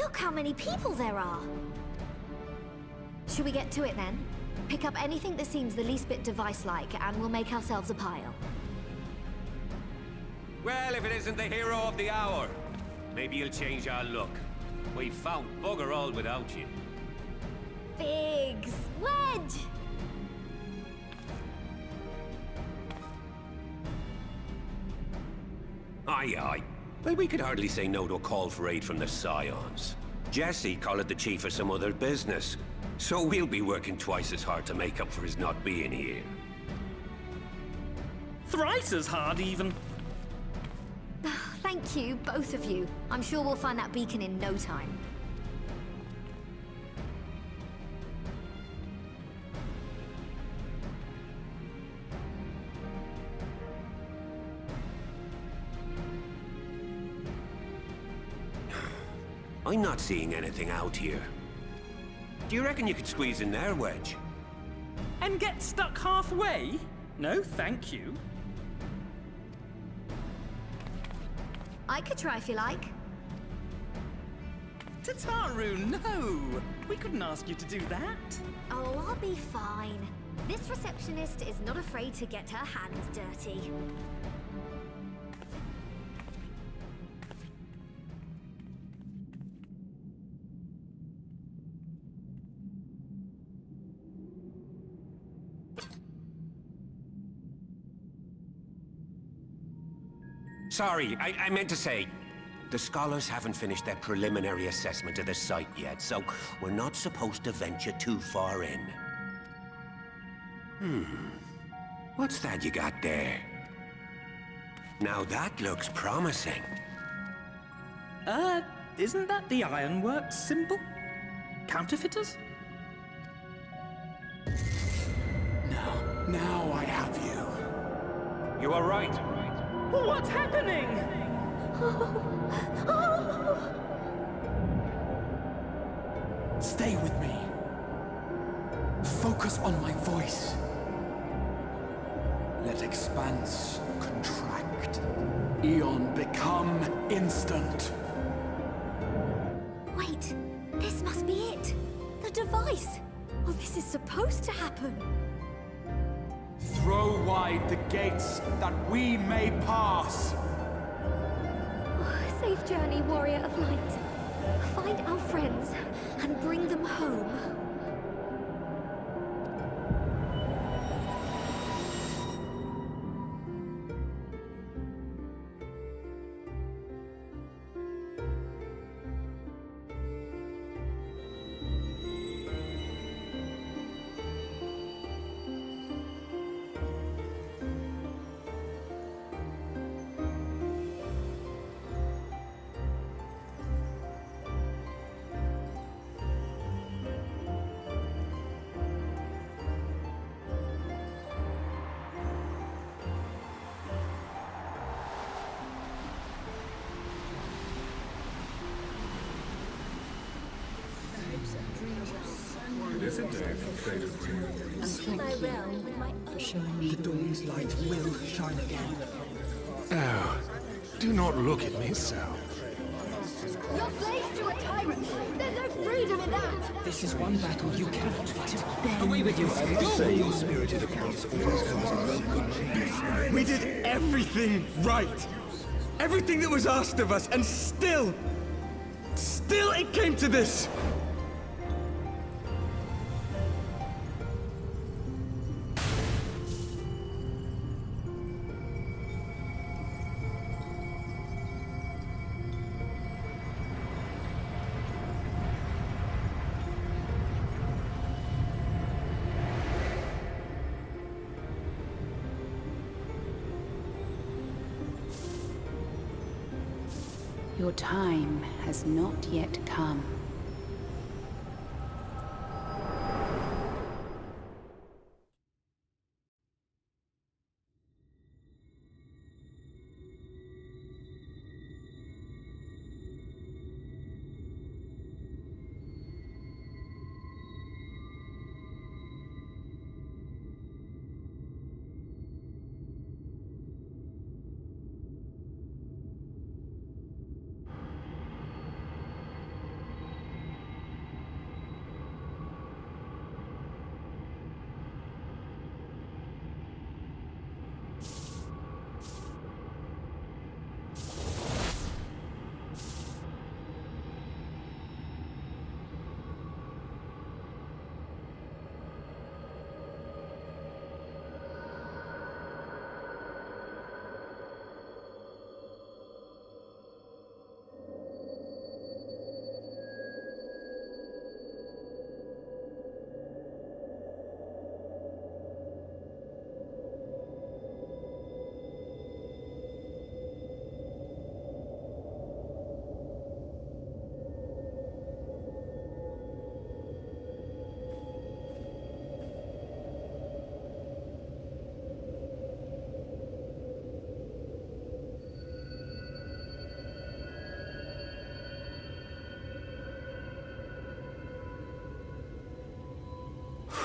Look how many people there are! Should we get to it then? Pick up anything that seems the least bit device-like, and we'll make ourselves a pile. Well, if it isn't the hero of the hour, maybe you'll change our look. We've found bugger all without you. Biggs! Wedge! Aye, aye. Well, we could hardly say no to a call for aid from the Scions. Jesse called it the chief of some other business. So we'll be working twice as hard to make up for his not being here. Thrice as hard, even. Thank you, both of you. I'm sure we'll find that beacon in no time. I'm not seeing anything out here. Do you reckon you could squeeze in there, Wedge? And get stuck halfway? No, thank you. I could try if you like. Tataru, no! We couldn't ask you to do that. Oh, I'll be fine. This receptionist is not afraid to get her hands dirty. Sorry, I meant to say, the scholars haven't finished their preliminary assessment of the site yet, so we're not supposed to venture too far in. What's that you got there? Now that looks promising. Isn't that the ironworks symbol? Counterfeiters? Now I have you. You are right. What's happening? Stay with me. Focus on my voice. Let expanse contract. Eon become instant. Wait, this must be it. The device. Oh, this is supposed to happen. Throw wide the gates that we may pass. Oh, safe journey, warrior of light. Find our friends and bring them home. The dawn's light will shine again. Oh, do not look at me so. You're slaves to a tyrant. There's no freedom in that. This is one battle you cannot fight. Away with you! Same spirited approach always comes in welcome. We did everything right! Everything that was asked of us, and still it came to this! Your time has not yet come.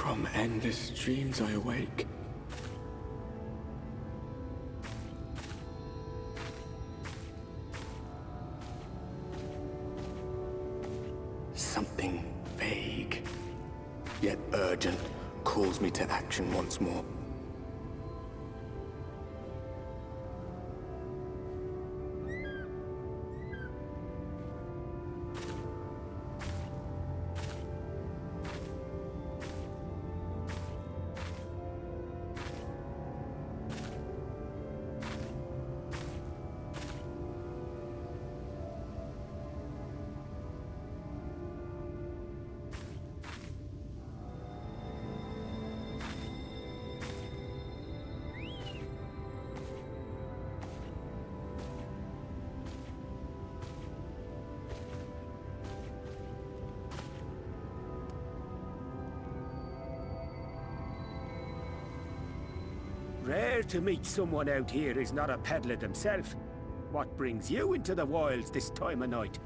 From endless dreams I awake. Something vague, yet urgent, calls me to action once more. Rare to meet someone out here who's not a peddler themselves. What brings you into the wilds this time of night?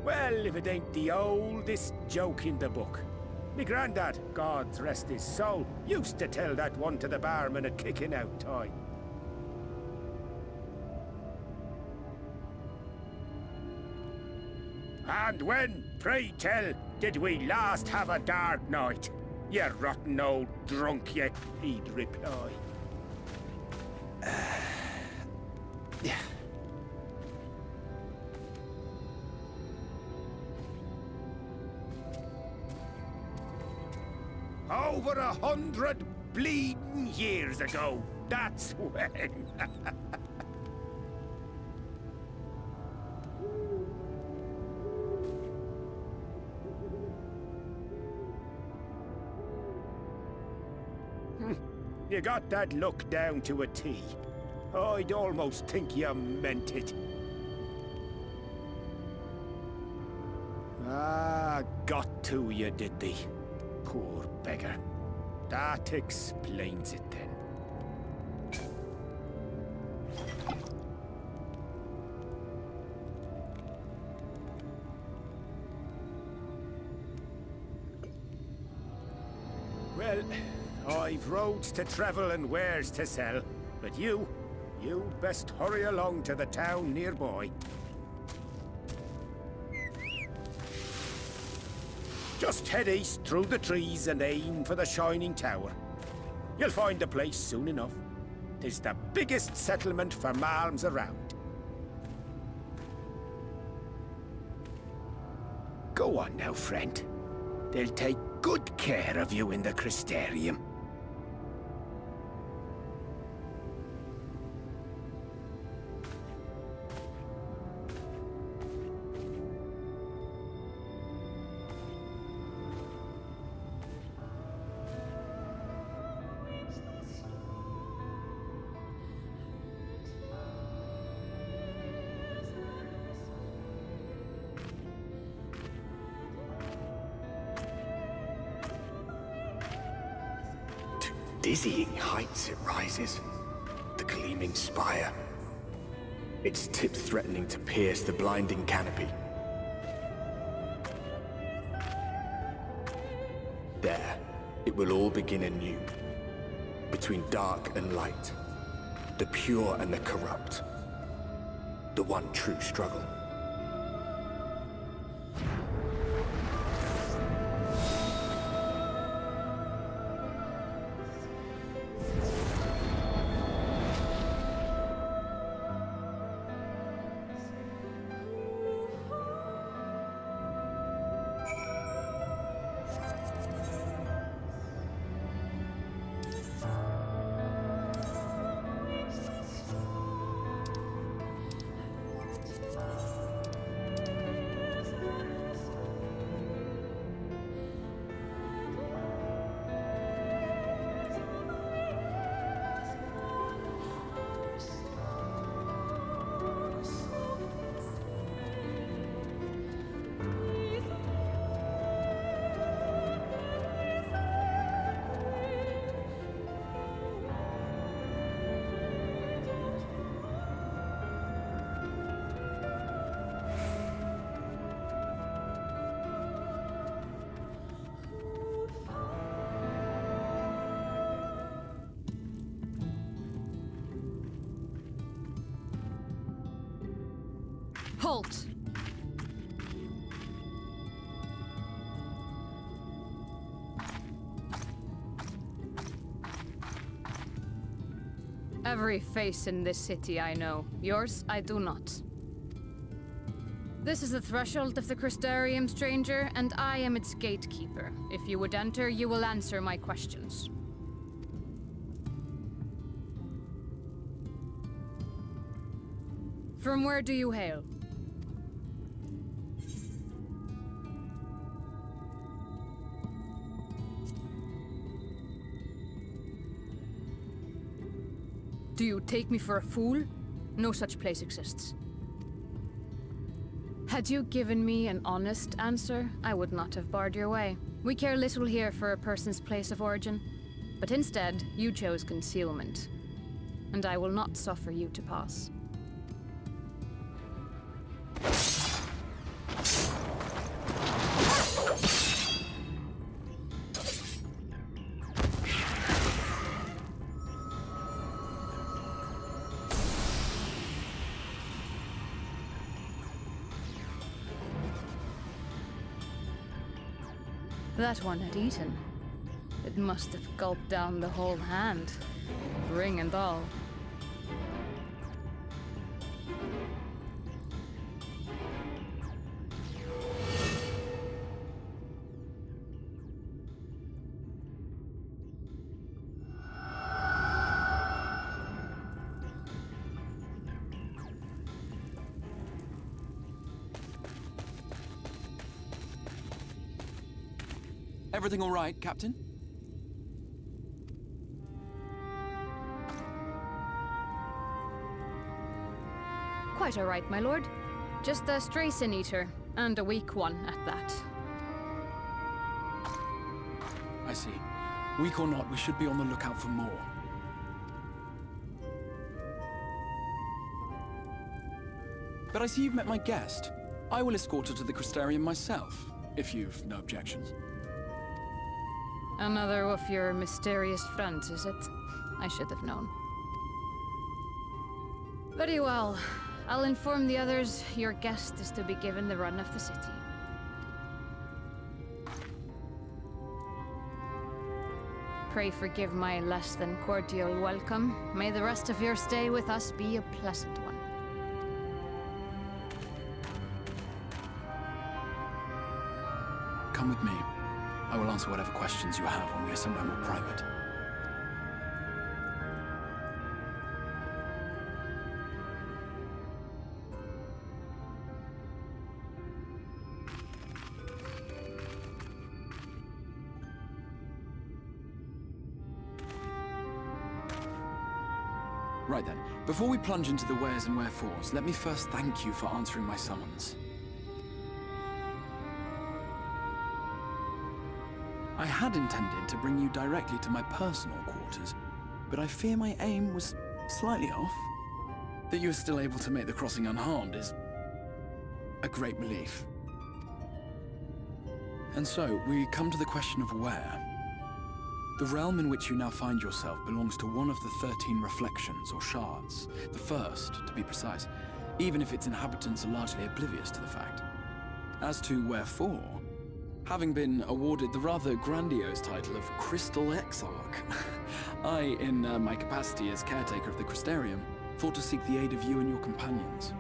Well, if it ain't the oldest joke in the book. Me granddad, God rest his soul, used to tell that one to the barman at kicking out time. And when, pray tell, did we last have a dark night? You rotten old drunk, you, he'd reply. Yeah. Over 100 bleeding years ago, that's when. You got that look down to a T. I'd almost think you meant it. Ah, got to you, did they? Poor beggar. That explains it then. Well, I've roads to travel and wares to sell, but you best hurry along to the town nearby. Just head east through the trees and aim for the Shining Tower. You'll find the place soon enough. 'Tis the biggest settlement for malms around. Go on now, friend. They'll take good care of you in the Crystarium. Dizzying heights it rises, the gleaming spire. Its tip threatening to pierce the blinding canopy. There, it will all begin anew. Between dark and light, the pure and the corrupt. The one true struggle. Halt! Every face in this city I know. Yours, I do not. This is the threshold of the Crystarium, stranger, and I am its gatekeeper. If you would enter, you will answer my questions. From where do you hail? Do you take me for a fool? No such place exists. Had you given me an honest answer, I would not have barred your way. We care little here for a person's place of origin, but instead, you chose concealment. And I will not suffer you to pass. That one had eaten. It must have gulped down the whole hand, ring and all. Everything all right, Captain? Quite all right, my lord. Just a stray sin-eater, and a weak one at that. I see. Weak or not, we should be on the lookout for more. But I see you've met my guest. I will escort her to the Crystarium myself, if you've no objections. Another of your mysterious friends, is it? I should have known. Very well. I'll inform the others your guest is to be given the run of the city. Pray forgive my less than cordial welcome. May the rest of your stay with us be a pleasant one. Come with me. I will answer whatever questions you have when we are somewhere more private. Right then, before we plunge into the wheres and wherefores, let me first thank you for answering my summons. I had intended to bring you directly to my personal quarters, but I fear my aim was slightly off. That you are still able to make the crossing unharmed is a great relief. And so, we come to the question of where. The realm in which you now find yourself belongs to one of the 13 reflections, or shards. The first, to be precise, even if its inhabitants are largely oblivious to the fact. As to wherefore, having been awarded the rather grandiose title of Crystal Exarch, I, in my capacity as caretaker of the Crystarium, thought to seek the aid of you and your companions.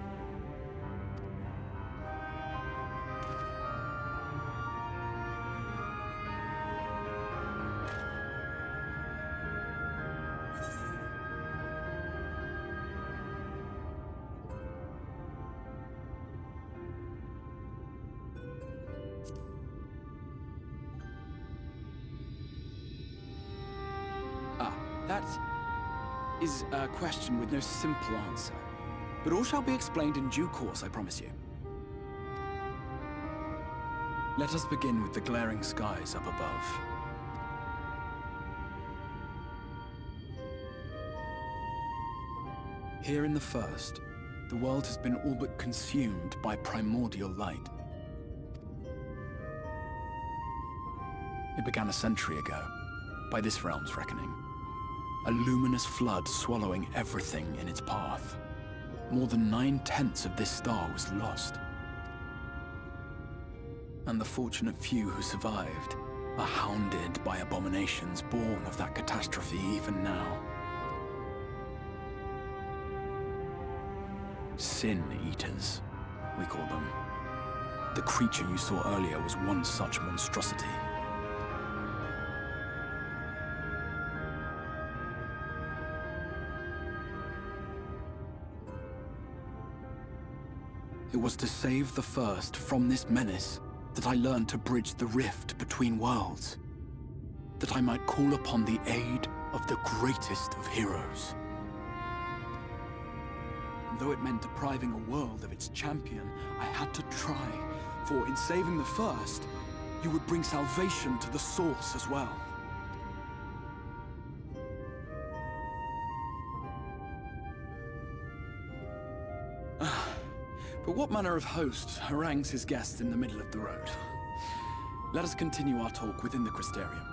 That is a question with no simple answer. But all shall be explained in due course, I promise you. Let us begin with the glaring skies up above. Here in the first, the world has been all but consumed by primordial light. It began a century ago, by this realm's reckoning. A luminous flood swallowing everything in its path. more than 9/10 of this star was lost. And the fortunate few who survived are hounded by abominations born of that catastrophe even now. Sin Eaters, we call them. The creature you saw earlier was one such monstrosity. It was to save the First from this menace that I learned to bridge the rift between worlds. That I might call upon the aid of the greatest of heroes. And though it meant depriving a world of its champion, I had to try. For in saving the First, you would bring salvation to the Source as well. But what manner of host harangues his guests in the middle of the road? Let us continue our talk within the Crystarium.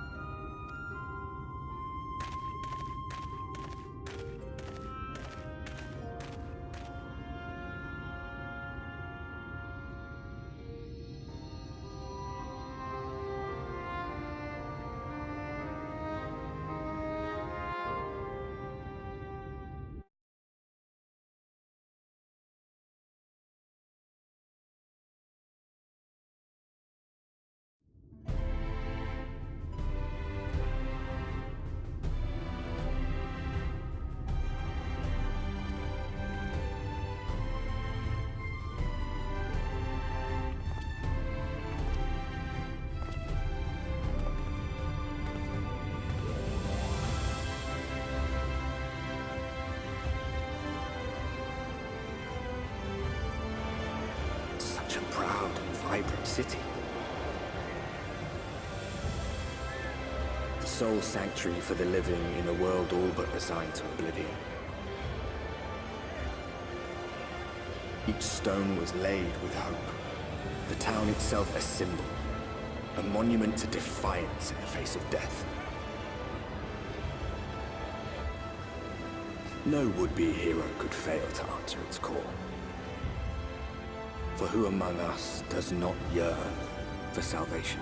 Such a proud and vibrant city. The sole sanctuary for the living in a world all but resigned to oblivion. Each stone was laid with hope. The town itself a symbol, a monument to defiance in the face of death. No would-be hero could fail to answer its call. For who among us does not yearn for salvation?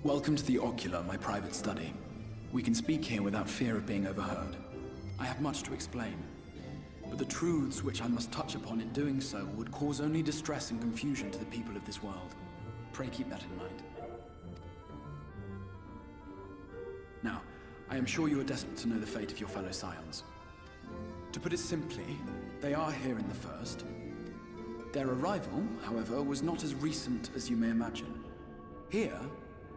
Welcome to the Ocular, my private study. We can speak here without fear of being overheard. I have much to explain, but the truths which I must touch upon in doing so would cause only distress and confusion to the people of this world. Pray keep that in mind. Now, I am sure you are desperate to know the fate of your fellow Scions. To put it simply, they are here in the First. Their arrival, however, was not as recent as you may imagine. Here,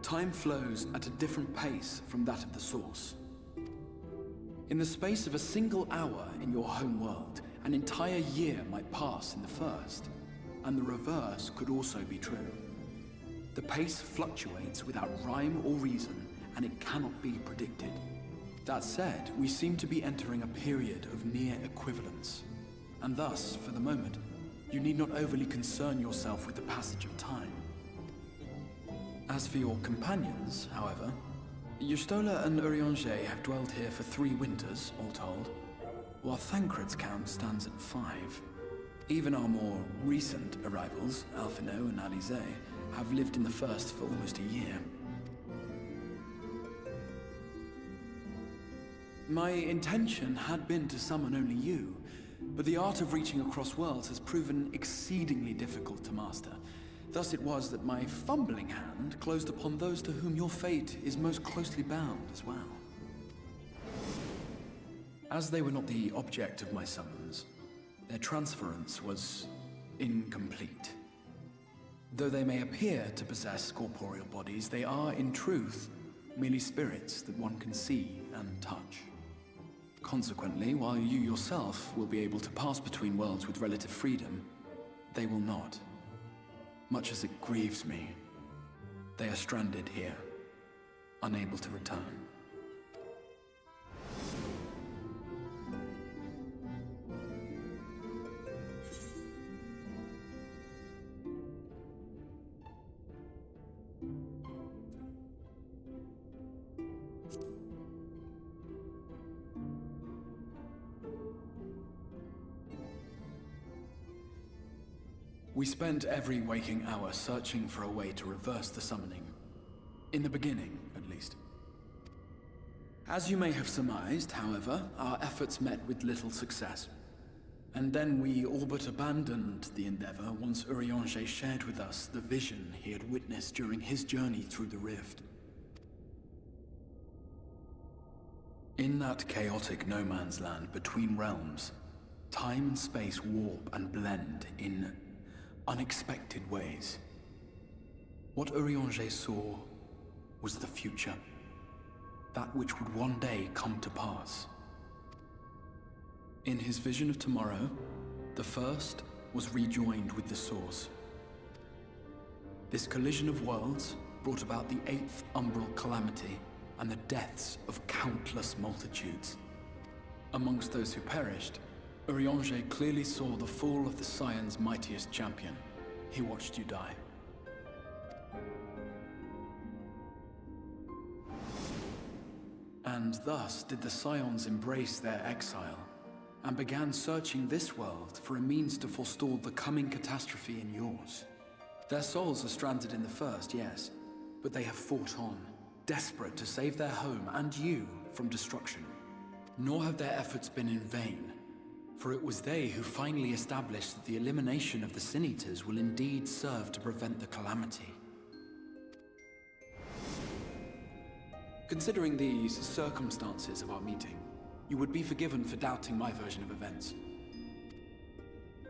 time flows at a different pace from that of the Source. In the space of a single hour in your home world, an entire year might pass in the First, and the reverse could also be true. The pace fluctuates without rhyme or reason, and it cannot be predicted. That said, we seem to be entering a period of near equivalence, and thus, for the moment, you need not overly concern yourself with the passage of time. As for your companions, however, Yustola and Urianger have dwelled here for 3 winters, all told, while Thancred's count stands at 5. Even our more recent arrivals, Alphino and Alize, have lived in the First for almost a year. My intention had been to summon only you, but the art of reaching across worlds has proven exceedingly difficult to master. Thus it was that my fumbling hand closed upon those to whom your fate is most closely bound as well. As they were not the object of my summons, their transference was incomplete. Though they may appear to possess corporeal bodies, they are, in truth, merely spirits that one can see and touch. Consequently, while you yourself will be able to pass between worlds with relative freedom, they will not. Much as it grieves me, they are stranded here, unable to return. We spent every waking hour searching for a way to reverse the summoning. In the beginning, at least. As you may have surmised, however, our efforts met with little success. And then we all but abandoned the endeavor once Urianger shared with us the vision he had witnessed during his journey through the rift. In that chaotic no-man's land between realms, time and space warp and blend in unexpected ways. What Urianger saw was the future. That which would one day come to pass. In his vision of tomorrow, the First was rejoined with the Source. This collision of worlds brought about the 8th umbral calamity and the deaths of countless multitudes. Amongst those who perished, Urianger clearly saw the fall of the Scion's mightiest champion. He watched you die. And thus did the Scions embrace their exile, and began searching this world for a means to forestall the coming catastrophe in yours. Their souls are stranded in the First, yes, but they have fought on, desperate to save their home and you from destruction. Nor have their efforts been in vain. For it was they who finally established that the elimination of the Sin Eaters will indeed serve to prevent the calamity. Considering these circumstances of our meeting, you would be forgiven for doubting my version of events.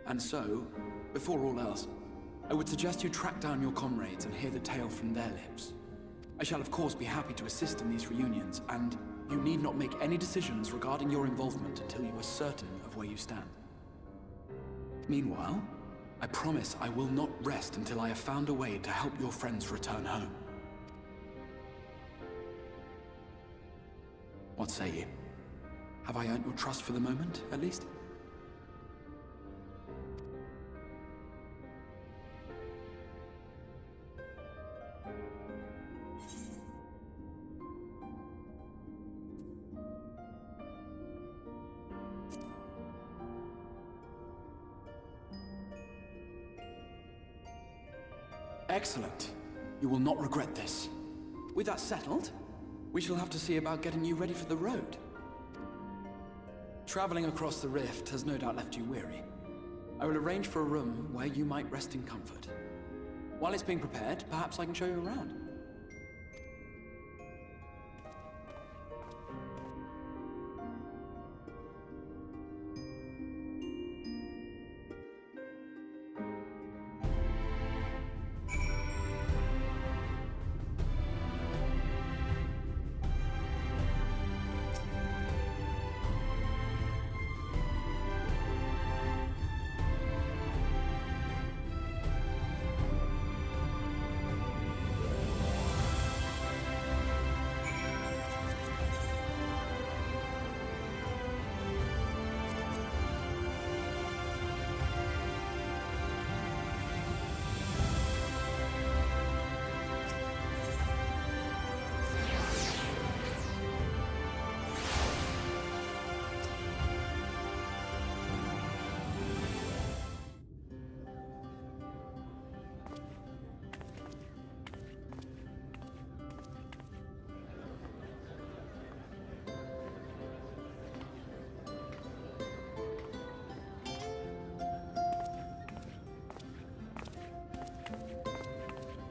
And so, before all else, I would suggest you track down your comrades and hear the tale from their lips. I shall of course be happy to assist in these reunions, and you need not make any decisions regarding your involvement until you are certain of where you stand. Meanwhile, I promise I will not rest until I have found a way to help your friends return home. What say you? Have I earned your trust for the moment, at least? Excellent. You will not regret this. With that settled, we shall have to see about getting you ready for the road. Traveling across the rift has no doubt left you weary. I will arrange for a room where you might rest in comfort. While it's being prepared, perhaps I can show you around.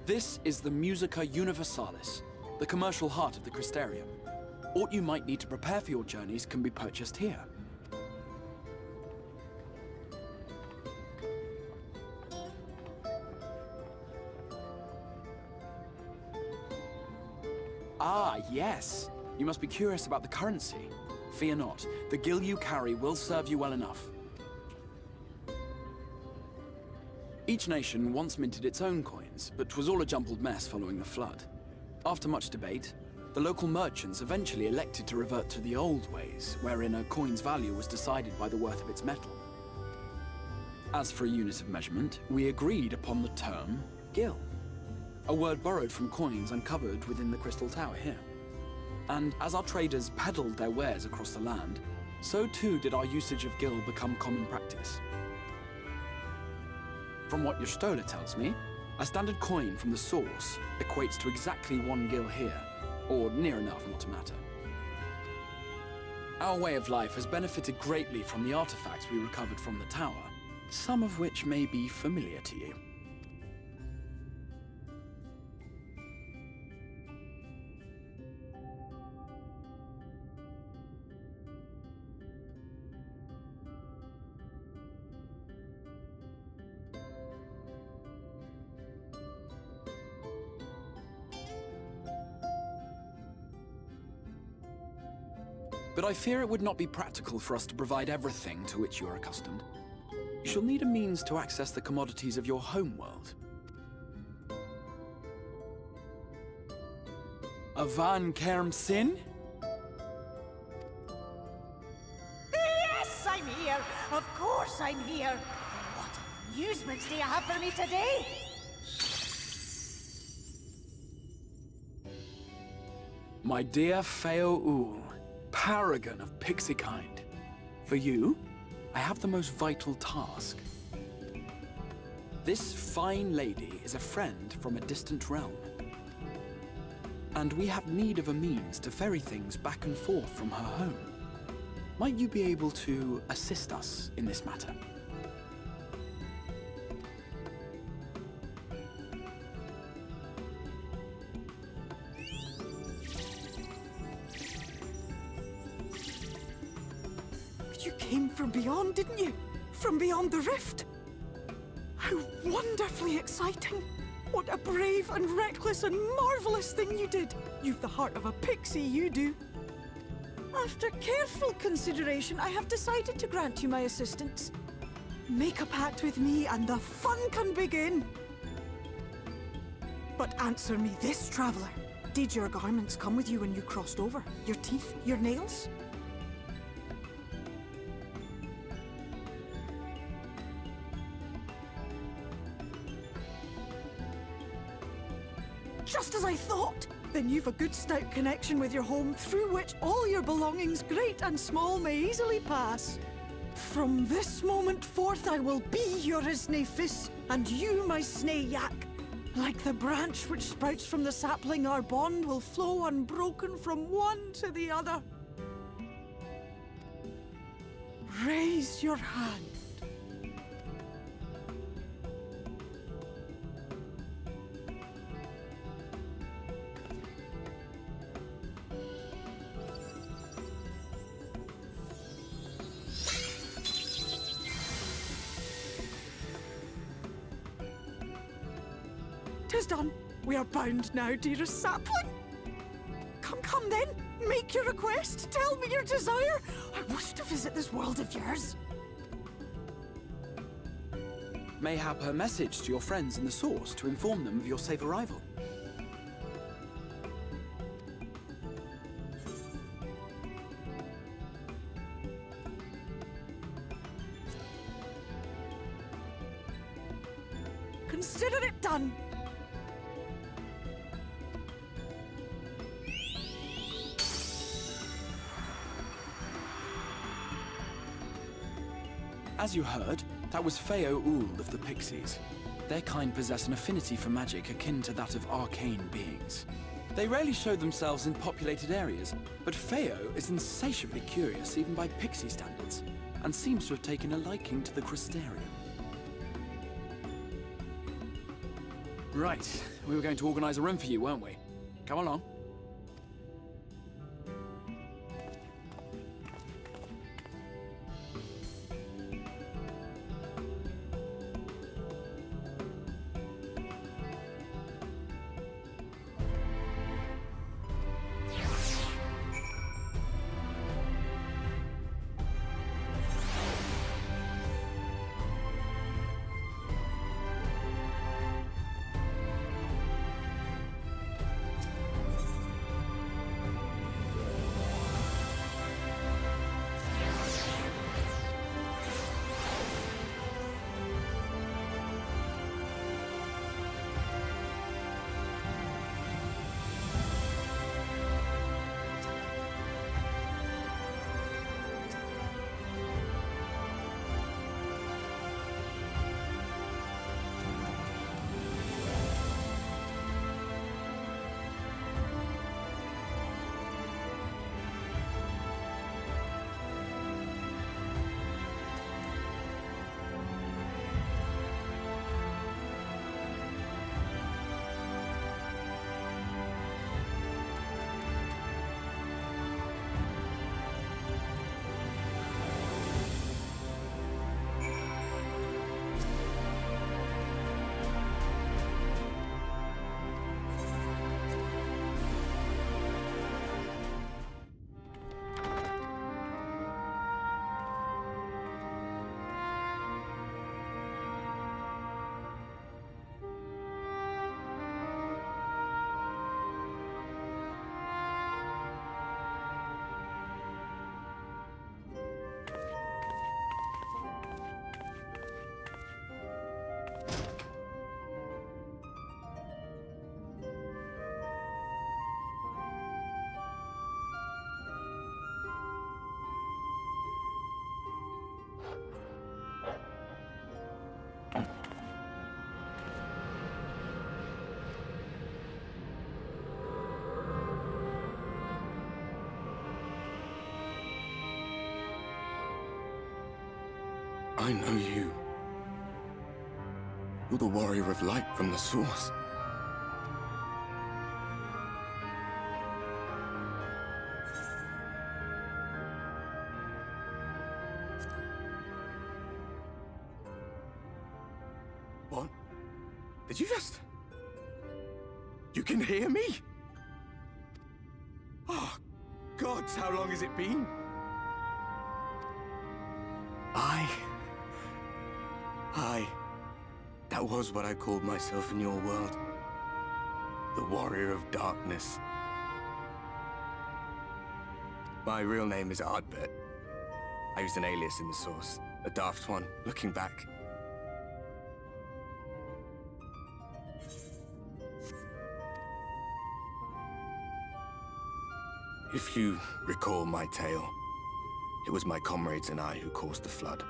This is the Musica Universalis, the commercial heart of the Crystarium. What you might need to prepare for your journeys can be purchased here. Ah, yes. You must be curious about the currency. Fear not. The gil you carry will serve you well enough. Each nation once minted its own coins, but 'twas all a jumbled mess following the flood. After much debate, the local merchants eventually elected to revert to the old ways, wherein a coin's value was decided by the worth of its metal. As for a unit of measurement, we agreed upon the term gil, a word borrowed from coins uncovered within the Crystal Tower here. And as our traders peddled their wares across the land, so too did our usage of gil become common practice. From what your stola tells me, a standard coin from the source equates to exactly 1 gil here, or near enough not to matter. Our way of life has benefited greatly from the artifacts we recovered from the tower, some of which may be familiar to you. But I fear it would not be practical for us to provide everything to which you are accustomed. You shall need a means to access the commodities of your homeworld. Avan Kerm Sin? Yes, I'm here! Of course I'm here! What amusements do you have for me today? My dear Feo Ul, paragon of pixie kind. For you, I have the most vital task. This fine lady is a friend from a distant realm. And we have need of a means to ferry things back and forth from her home. Might you be able to assist us in this matter? You came from beyond, didn't you? From beyond the rift? How wonderfully exciting! What a brave and reckless and marvelous thing you did! You've the heart of a pixie, you do. After careful consideration, I have decided to grant you my assistance. Make a pact with me and the fun can begin. But answer me this, traveler. Did your garments come with you when you crossed over? Your teeth? Your nails? Just as I thought! Then you've a good stout connection with your home through which all your belongings, great and small, may easily pass. From this moment forth I will be your Isne Fis, and you my Snay Yak. Like the branch which sprouts from the sapling, our bond will flow unbroken from one to the other. Raise your hand. Tis done. We are bound now, dearest sapling. Come, come then. Make your request. Tell me your desire. I wish to visit this world of yours. Mayhap her message to your friends in the Source to inform them of your safe arrival. Consider it done. As you heard, that was Feo Uld of the Pixies. Their kind possess an affinity for magic akin to that of arcane beings. They rarely show themselves in populated areas, but Feo is insatiably curious even by Pixie standards, and seems to have taken a liking to the Crystarium. Right, we were going to organize a room for you, weren't we? Come along. I know you. You're the warrior of light from the Source. What? Did you just... You can hear me? Oh, gods, how long has it been? That was what I called myself in your world. The Warrior of Darkness. My real name is Ardbert. I used an alias in the Source. A daft one, looking back. If you recall my tale, it was my comrades and I who caused the flood.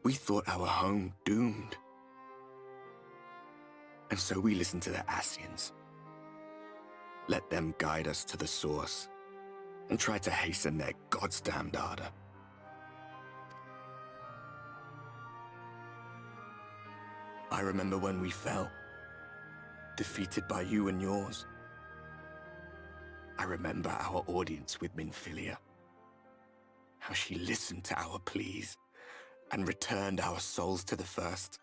We thought our home doomed. And so we listened to the Ascians. Let them guide us to the source, and tried to hasten their goddamned ardor. I remember when we fell, defeated by you and yours. I remember our audience with Minfilia. How she listened to our pleas and returned our souls to the First.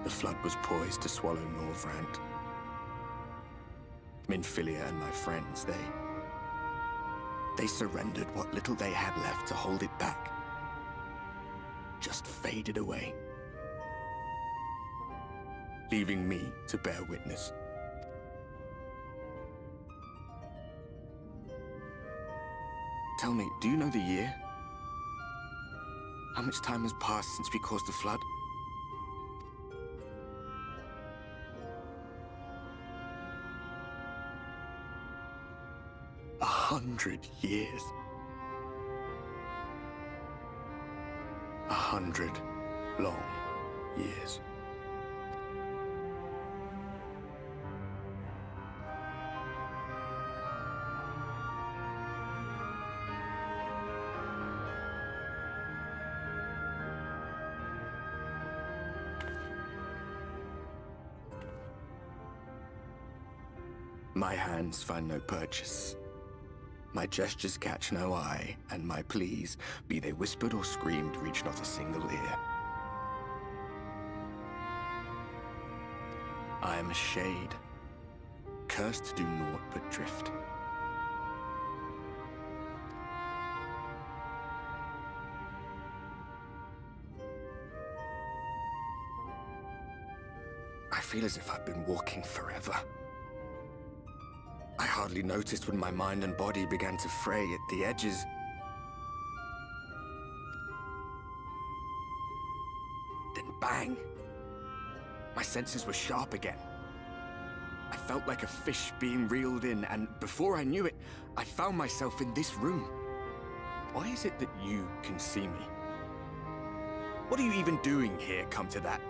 The flood was poised to swallow Norvrant. Minfilia and my friends, they surrendered what little they had left to hold it back. Just faded away, leaving me to bear witness. Tell me, do you know the year? How much time has passed since we caused the flood? 100 years. 100 long years. My hands find no purchase. My gestures catch no eye, and my pleas, be they whispered or screamed, reach not a single ear. I am a shade, cursed to do naught but drift. I feel as if I've been walking forever. I hardly noticed when my mind and body began to fray at the edges. Then bang! My senses were sharp again. I felt like a fish being reeled in, and before I knew it, I found myself in this room. Why is it that you can see me? What are you even doing here, come to that?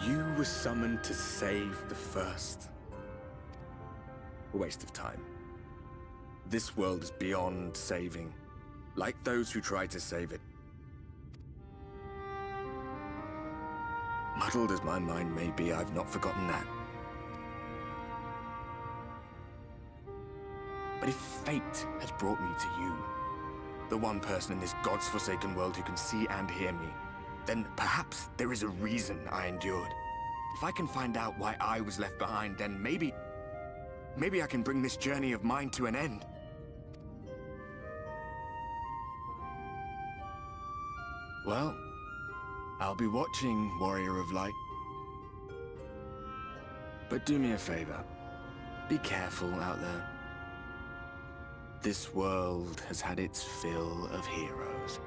You were summoned to save the First. A waste of time. This world is beyond saving, like those who tried to save it. Muddled as my mind may be, I've not forgotten that. But if fate has brought me to you, the one person in this God's-forsaken world who can see and hear me, then perhaps there is a reason I endured. If I can find out why I was left behind, then maybe I can bring this journey of mine to an end. Well, I'll be watching, Warrior of Light. But do me a favor. Be careful out there. This world has had its fill of heroes.